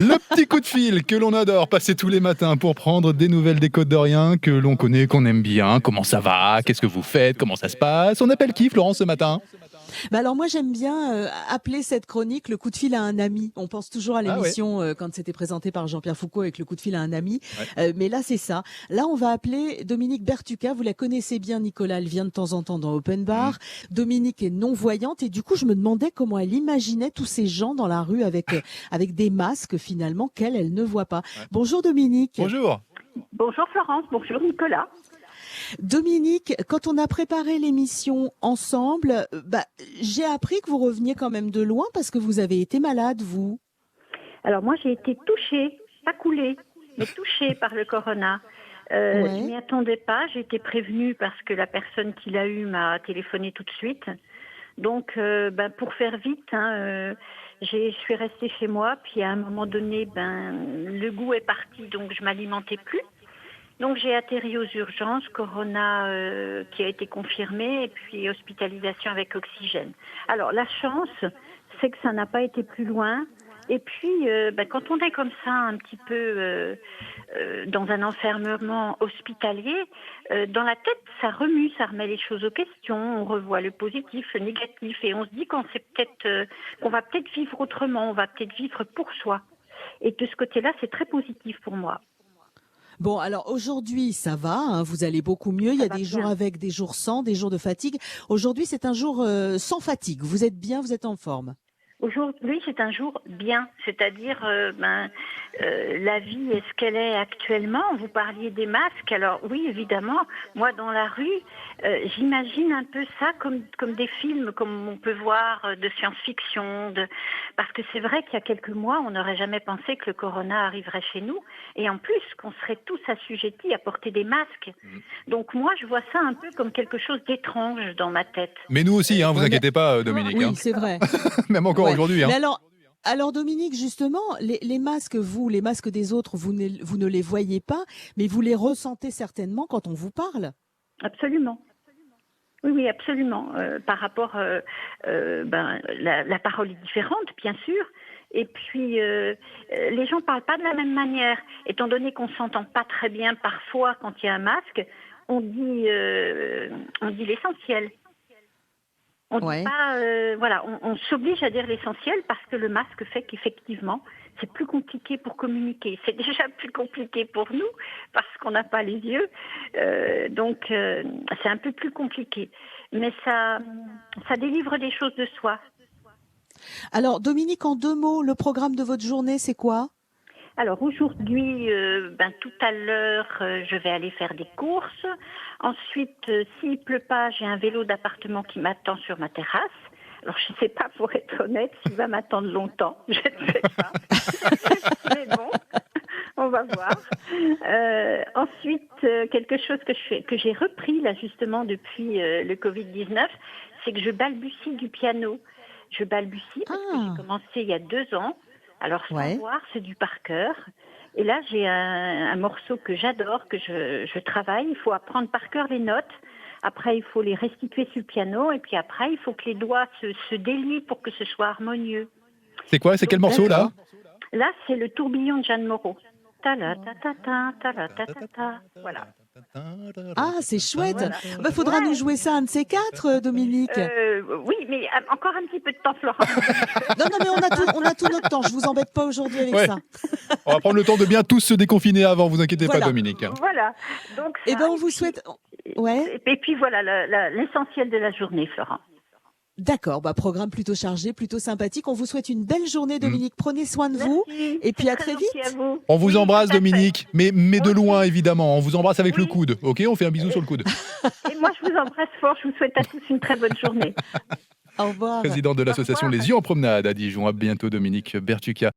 Le petit coup de fil que l'on adore passer tous les matins pour prendre des nouvelles des Côtes d'Orient, que l'on connaît, qu'on aime bien. Comment ça va? Qu'est-ce que vous faites? Comment ça se passe? On appelle qui, Florence, ce matin? Bah alors moi j'aime bien appeler cette chronique le coup de fil à un ami. On pense toujours à Ah ouais. l'émission quand c'était présenté par Jean-Pierre Foucault avec le coup de fil à un ami. Ouais. Mais là c'est ça. Là on va appeler Dominique Bertucca. Vous la connaissez bien Nicolas, elle vient de temps en temps dans Open Mhm. Bar. Dominique est non-voyante et du coup je me demandais comment elle imaginait tous ces gens dans la rue avec des masques finalement qu'elle elle ne voit pas. Ouais. Bonjour Dominique. Bonjour. Bonjour Florence, bonjour Nicolas. Dominique, quand on a préparé l'émission ensemble, j'ai appris que vous reveniez quand même de loin parce que vous avez été malade, vous. Alors moi j'ai été touchée, pas coulée, mais touchée par le corona. Je Ouais. m'y attendais pas, j'ai été prévenue parce que la personne qui l'a eu m'a téléphoné tout de suite. Donc pour faire vite, je suis restée chez moi, puis à un moment donné, le goût est parti, donc je m'alimentais plus. Donc j'ai atterri aux urgences, corona qui a été confirmé, et puis hospitalisation avec oxygène. Alors la chance, c'est que ça n'a pas été plus loin. Et puis quand on est comme ça un petit peu dans un enfermement hospitalier, dans la tête ça remue, ça remet les choses aux questions, on revoit le positif, le négatif, et on se dit qu'on va peut-être vivre autrement, on va peut-être vivre pour soi. Et de ce côté-là, c'est très positif pour moi. Bon, alors aujourd'hui, ça va, hein, vous allez beaucoup mieux. Il y Ça a va des jours bien. avec, des jours sans, des jours de fatigue. Aujourd'hui, c'est un jour sans fatigue. Vous êtes bien, vous êtes en forme. Aujourd'hui, c'est un jour bien, c'est-à-dire la vie est ce qu'elle est actuellement. Vous parliez des masques, alors oui, évidemment, moi dans la rue, j'imagine un peu ça comme des films, comme on peut voir de science-fiction, parce que c'est vrai qu'il y a quelques mois, on n'aurait jamais pensé que le corona arriverait chez nous, et en plus qu'on serait tous assujettis à porter des masques. Mhm. Donc moi, je vois ça un peu comme quelque chose d'étrange dans ma tête. Mais nous aussi, hein, vous Ouais, mais inquiétez pas, Dominique. Hein. oui, c'est vrai. Même encore Ouais. aujourd'hui. Hein. Mais alors Dominique, justement, les masques, vous, les masques des autres, vous ne les voyez pas, mais vous les ressentez certainement quand on vous parle. Absolument. Oui, oui, absolument. Par rapport, la parole est différente, bien sûr. Et puis, les gens parlent pas de la même manière. Étant donné qu'on s'entend pas très bien parfois quand il y a un masque, on dit l'essentiel. On dit Ouais. pas, voilà, on s'oblige à dire l'essentiel parce que le masque fait qu'effectivement, c'est plus compliqué pour communiquer. C'est déjà plus compliqué pour nous parce qu'on n'a pas les yeux, donc c'est un peu plus compliqué. Mais ça délivre des choses de soi. Alors Dominique, en 2 mots, le programme de votre journée, c'est quoi? Alors aujourd'hui, tout à l'heure, je vais aller faire des courses. Ensuite, s'il pleut pas, j'ai un vélo d'appartement qui m'attend sur ma terrasse. Alors je ne sais pas, pour être honnête, s'il va m'attendre longtemps. Je ne sais pas. Mais bon, on va voir. Ensuite, quelque chose que j'ai repris là justement depuis le Covid-19, c'est que je balbutie du piano. Je balbutie parce que j'ai Ah, commencé il y a 2 ans. Alors sans ouais. voir, c'est du par cœur. Et là, j'ai un morceau que j'adore, que je travaille. Il faut apprendre par cœur les notes. Après, il faut les restituer sur le piano. Et puis après, il faut que les doigts se délient pour que ce soit harmonieux. C'est quoi? C'est quel Donc morceau, là? D'accord. là, c'est le tourbillon de Jeanne Moreau. Ta la ta ta ta ta la ta ta ta. Voilà. Ah, c'est chouette. Voilà. Faudra nous Ouais. jouer ça un de ces quatre, Dominique. Oui, mais encore un petit peu de temps, Florence. Non, non, mais on a tout notre temps. Je vous embête pas aujourd'hui avec Ouais. ça. On va prendre le temps de bien tous se déconfiner avant, vous inquiétez pas, Voilà. Dominique. Hein. Voilà. Donc Eh ça. ben, on vous souhaite. Ouais. Et puis voilà l'essentiel de la journée, Florent. D'accord. Bah, programme plutôt chargé, plutôt sympathique. On vous souhaite une belle journée, Mm. Dominique. Prenez soin de vous. Merci. Et puis C'est à très très gentil à vite. vous. On vous Oui, embrasse, tout à fait. Dominique, mais de Moi loin, aussi. évidemment. On vous embrasse avec le Oui. coude, ok? On fait un bisou sur le coude. Et moi, je vous embrasse fort. Je vous souhaite à tous une très bonne journée. Au revoir. Président de Au l'association revoir. Les Yeux en Promenade à Dijon. À bientôt, Dominique Bertucca.